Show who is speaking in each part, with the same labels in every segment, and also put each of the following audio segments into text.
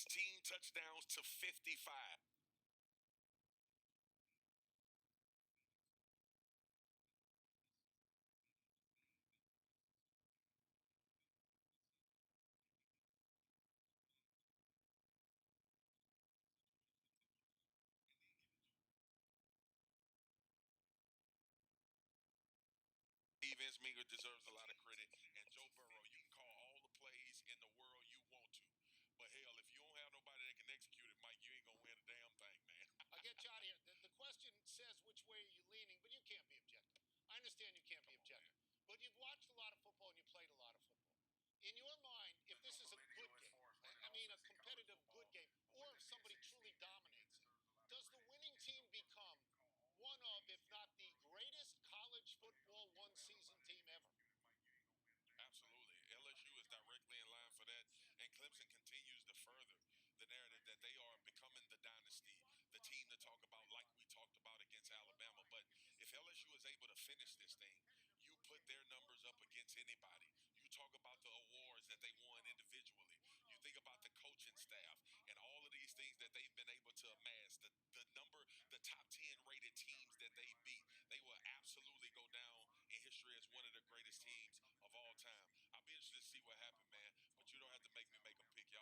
Speaker 1: 16 touchdowns to 55. Vince Mingo deserves a lot of credit, and Joe Burrow. You can call all the plays in the world you want to, but hell, if you don't have nobody that can execute it, Mike, you ain't gonna win a damn thing, man.
Speaker 2: I'll get you out of here. The question says which way are you leaning, but you can't be objective. I understand you can't be objective, but you've watched a lot of football and you played a lot of football. In your mind, if this is a good game, I mean a competitive good game, or if somebody truly dominates it, does the winning team become one of, if not the greatest college football one-season team ever?
Speaker 1: Absolutely. LSU is directly in line for that, and Clemson continues to further the narrative that they are becoming the dynasty, the team to talk about, like we talked about against Alabama. But if LSU is able to finish this thing, you put their numbers up against anybody. You talk about the awards that they won individually. You think about the coaching staff and all of these things that they've been able to amass. The top 10 rated teams that they beat, they will absolutely go down in history as one of the greatest teams of all time. I'll be interested to see what happened, man. But you don't have to make me make a pick.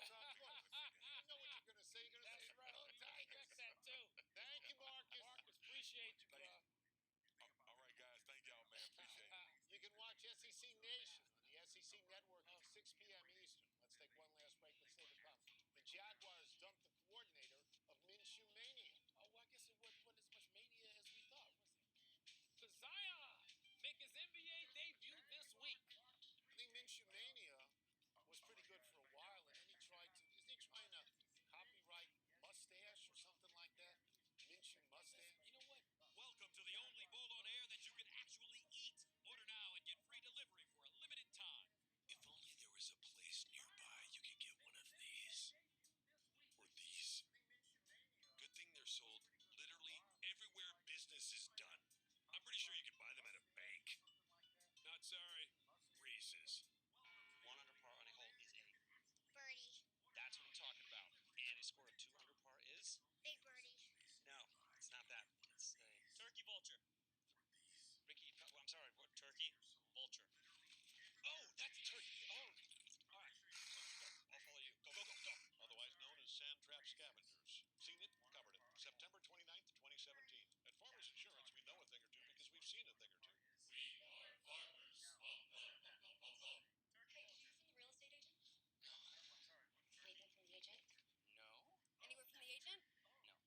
Speaker 1: Y'all know damn well.
Speaker 2: I know what you're gonna say. You're gonna say,
Speaker 3: right. Oh, Tigers said too.
Speaker 2: Thank you, Marcus.
Speaker 3: Marcus, appreciate you, bro.
Speaker 1: All right, guys. Thank y'all, man. Appreciate it.
Speaker 2: You can watch SEC Nation on the SEC Network at 6 p.m. Eastern. Let's take one last break. Let's still to come. The Jaguars dumped the coordinator of Minshew Mania.
Speaker 3: Oh, well, I guess it wasn't as much mania as we thought, was it? To Zion, make his NBA debut this week.
Speaker 2: I think Minshew Mania was pretty good for a while, and then he tried to. Isn't he trying to copyright mustache or something like that? Minshew mustache.
Speaker 3: You know what? Welcome to the only bowl on air that you can actually eat. Order now and get free delivery for a limited time.
Speaker 4: If only there was a place nearby you could get one of these. Or these. Good thing they're sold literally everywhere business is done. I'm pretty sure you can buy them at a bank. Not sorry. Reese's.
Speaker 5: 1 under par on a hole is a
Speaker 6: birdie.
Speaker 5: That's what I'm talking about. And a score of 2 under par is
Speaker 6: Big birdie.
Speaker 5: no, it's not that. It's a turkey vulture. Ricky, I'm sorry. What turkey vulture? Oh, that's turkey. Oh, all right. Go. I'll follow you. Go, go, go, go.
Speaker 4: Otherwise known as sand trap scavengers. Seen it, covered it. September 29th, 2017. At Farmers Insurance, we know a thing or two because we've seen a thing or two.
Speaker 6: We are farmers. Hey, did you hear from the real estate agent?
Speaker 5: No. I'm sorry.
Speaker 6: Anything from the agent?
Speaker 5: No.
Speaker 6: Anywhere from the agent?
Speaker 5: No.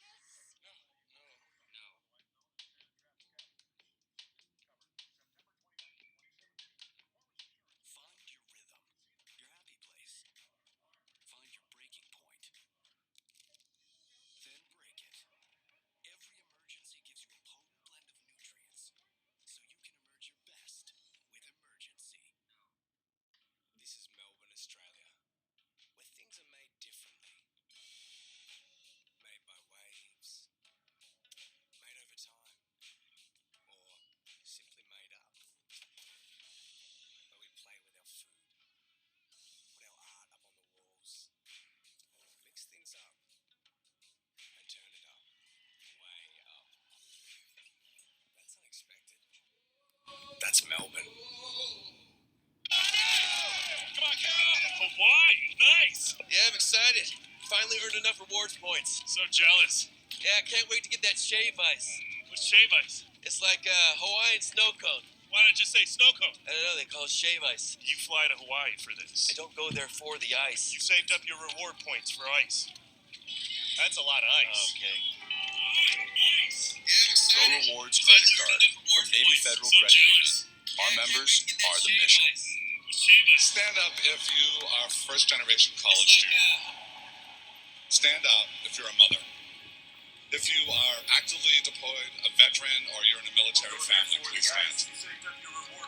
Speaker 6: Yes, yes, yes.
Speaker 5: No. No. No.
Speaker 4: Find your rhythm, your happy place. Find your breaking point. Then break it. Every emergency gives you a potent blend of nutrients, so you can emerge your best with Emergency. This is Melbourne, Australia, where things are made differently. Made by waves, made over time, or simply made up. Where we play with our food, put our art up on the walls, mix things up, and turn it up, way up. That's unexpected. That's Melbourne.
Speaker 3: Come on, Cal. Hawaii, nice.
Speaker 7: Yeah, I'm excited. Finally earned enough rewards points.
Speaker 3: So jealous.
Speaker 7: Yeah, I can't wait to get that shave ice.
Speaker 3: What's shave ice?
Speaker 7: It's like a Hawaiian snow cone.
Speaker 3: Why not just say snow cone?
Speaker 7: I don't know, they call it shave ice.
Speaker 3: You fly to Hawaii for this.
Speaker 7: I don't go there for the ice.
Speaker 3: You saved up your reward points for ice. That's a lot of ice.
Speaker 7: Okay.
Speaker 8: Go Rewards credit card from Navy Federal Credit Union. Our members are the mission.
Speaker 9: Stand up if you are first-generation college student. Stand up if you're a mother. If you are actively deployed, a veteran, or you're in a military family, please stand.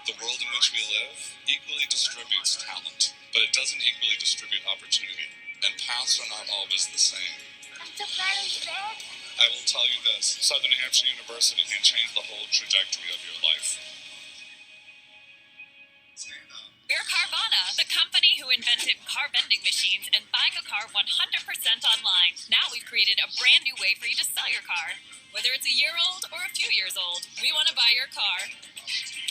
Speaker 9: The world in which we live equally distributes talent, but it doesn't equally distribute opportunity. And paths are not always the same.
Speaker 6: I'm so proud of you, Dad.
Speaker 9: I will tell you this, Southern New Hampshire University can change the whole trajectory of your life.
Speaker 10: We're Carvana, the company who invented car vending machines and buying a car 100% online. Now we've created a brand new way for you to sell your car. Whether it's a year old or a few years old, we want to buy your car.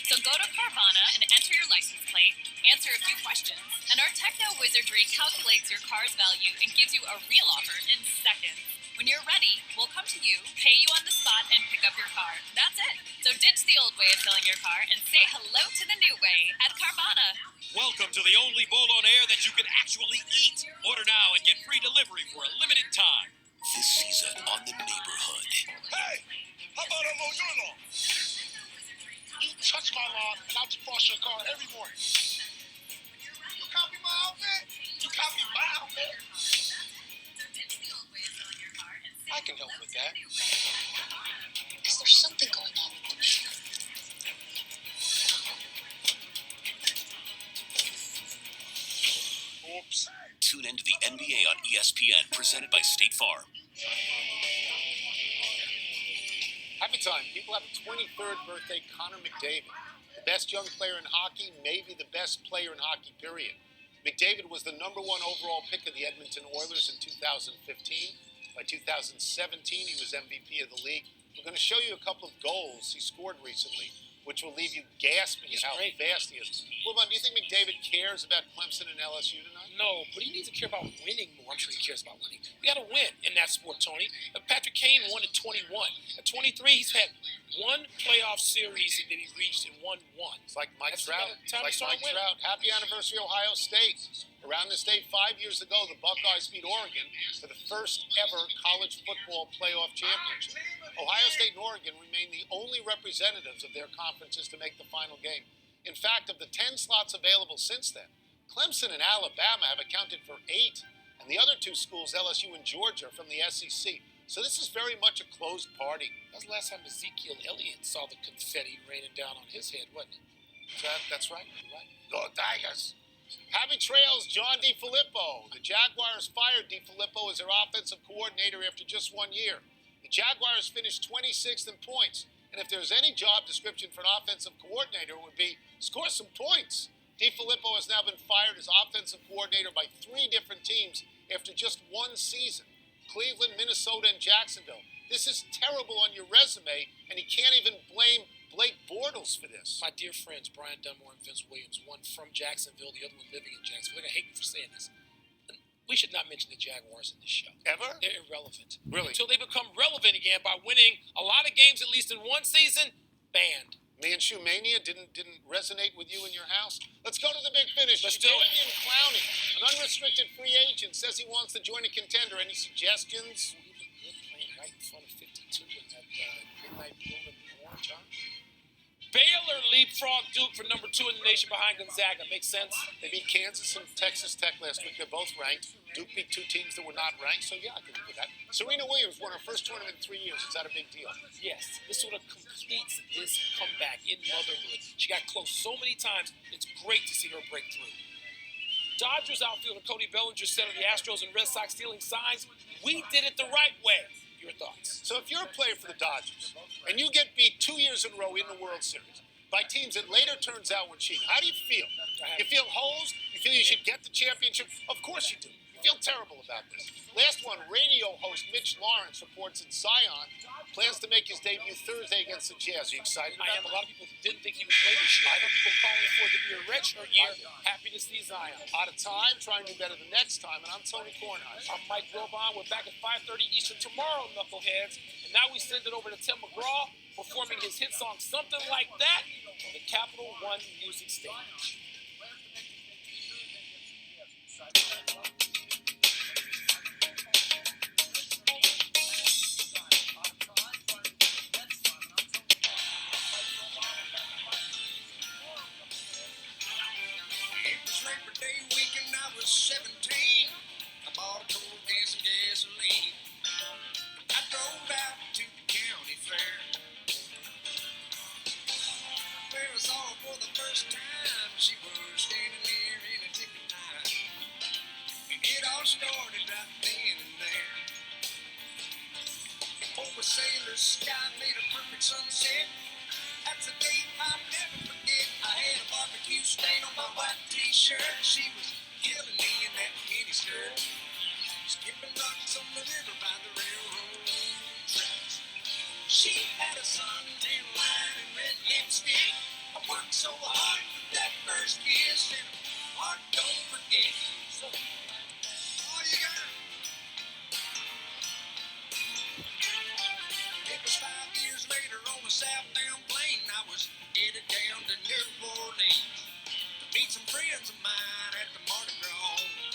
Speaker 10: So go to Carvana and enter your license plate, answer a few questions, and our techno wizardry calculates your car's value and gives you a real offer in seconds. When you're ready, we'll come to you, pay you on the spot, and pick up your car. That's it. So ditch the old way of selling your car and say hello to the new way at Carvana.
Speaker 11: Welcome to the only bowl on air that you can actually eat. Order now and get free delivery for a limited time.
Speaker 12: This season on The Neighborhood.
Speaker 9: Hey, how about I mow your lawn?
Speaker 2: You touch my lawn, and I'll defrost your car every morning. You copy my outfit? You copy my outfit? I can help with that.
Speaker 6: Is there something going on with the neighborhood?
Speaker 2: Oops.
Speaker 12: Tune into the NBA on ESPN, presented by State Farm.
Speaker 2: Happy time. People have a 23rd birthday, Connor McDavid. The best young player in hockey, maybe the best player in hockey, period. McDavid was the #1 overall pick of the Edmonton Oilers in 2015. By 2017, he was MVP of the league. We're going to show you a couple of goals he scored recently, which will leave you gasping at how fast he is. Wilbon, do you think McDavid cares about Clemson and LSU tonight?
Speaker 3: No, but he needs to care about winning more. I'm sure he cares about winning. We got to win in that sport, Tony. Patrick Kane won at 21. At 23, he's had one playoff series that he reached and won one.
Speaker 2: It's like Mike
Speaker 3: That's
Speaker 2: Trout.
Speaker 3: time
Speaker 2: Like
Speaker 3: to start
Speaker 2: Mike
Speaker 3: winning.
Speaker 2: Trout. Happy anniversary, Ohio State. Around this date 5 years ago, the Buckeyes beat Oregon for the first ever college football playoff championship. Ohio State and Oregon remain the only representatives of their conferences to make the final game. In fact, of the 10 slots available since then, Clemson and Alabama have accounted for 8, and the other 2 schools, LSU and Georgia, are from the SEC. So this is very much a closed party.
Speaker 3: That was the last time Ezekiel Elliott saw the confetti raining down on his head, wasn't it?
Speaker 2: That's right. You're right. Go Tigers. Happy trails, John DeFilippo. The Jaguars fired DeFilippo as their offensive coordinator after just 1 year. The Jaguars finished 26th in points. And if there's any job description for an offensive coordinator, it would be score some points. DeFilippo has now been fired as offensive coordinator by 3 different teams after just 1 season. Cleveland, Minnesota, and Jacksonville. This is terrible on your resume, and he can't even blame Blake Bortles for this.
Speaker 3: My dear friends, Brian Dunmore and Vince Williams, one from Jacksonville, the other one living in Jacksonville. They're going to hate me for saying this. We should not mention the Jaguars in this show.
Speaker 2: Ever?
Speaker 3: They're irrelevant.
Speaker 2: Really?
Speaker 3: Until they become relevant again by winning a lot of games, at least in one season, banned.
Speaker 2: Me and Shoemania didn't resonate with you in your house? Let's go to the big finish.
Speaker 3: Let's do it.
Speaker 2: Jadavian Clowney, an unrestricted free agent, says he wants to join a contender. Any suggestions?
Speaker 3: He looked good playing right in front of 52 in that midnight blue and orange, huh? Baylor leapfrog Duke for number 2 in the nation behind Gonzaga. Makes sense?
Speaker 2: They beat Kansas and Texas Tech last week. They're both ranked. Duke beat 2 teams that were not ranked, so yeah, I can live with that. Serena Williams won her first tournament in 3 years. Is that a big deal?
Speaker 3: Yes. This sort of completes this comeback in motherhood. She got close so many times. It's great to see her break through. Dodgers outfielder Cody Bellinger said of the Astros and Red Sox stealing signs, "We did it the right way." Your thoughts?
Speaker 2: So if you're a player for the Dodgers and you get beat 2 years in a row in the World Series by teams that later turns out were cheating, how do you feel? You feel hosed? You feel you should get the championship? Of course you do. You feel terrible about this. Last one, radio host Mitch Lawrence reports that Zion plans to make his debut Thursday against the Jazz. Are you excited about
Speaker 3: I am.
Speaker 2: that?
Speaker 3: A lot of people didn't think he would play this year. I know people calling for it to be a redshirt year. Happy to see Zion.
Speaker 2: Out of time, trying to do better the next time, and I'm Tony Kornheiser.
Speaker 3: I'm Mike Wilbon. We're back at 5:30 Eastern tomorrow, Knuckleheads. And now we send it over to Tim McGraw performing his hit song Something Like That on the Capital One Music Stage.
Speaker 13: It was Labor Day weekend, I was 17. I bought a cold can of gasoline. I drove out to the county fair, where I saw for the first time. She was standing there in a ticket line, and it all started right then and there. Over Sailor Sky made a perfect sunset. That's a day I'll never forget. I had a barbecue stain on my white t-shirt. She was killing me in skirt, skipping rocks on the river by the railroad tracks. She had a suntan line and red lipstick. I worked so hard for that first kiss, and heart don't forget. So, oh, you got it. It was 5 years later on a southbound plane. I was headed down to New Orleans to meet some friends of mine at the Mardi Gras.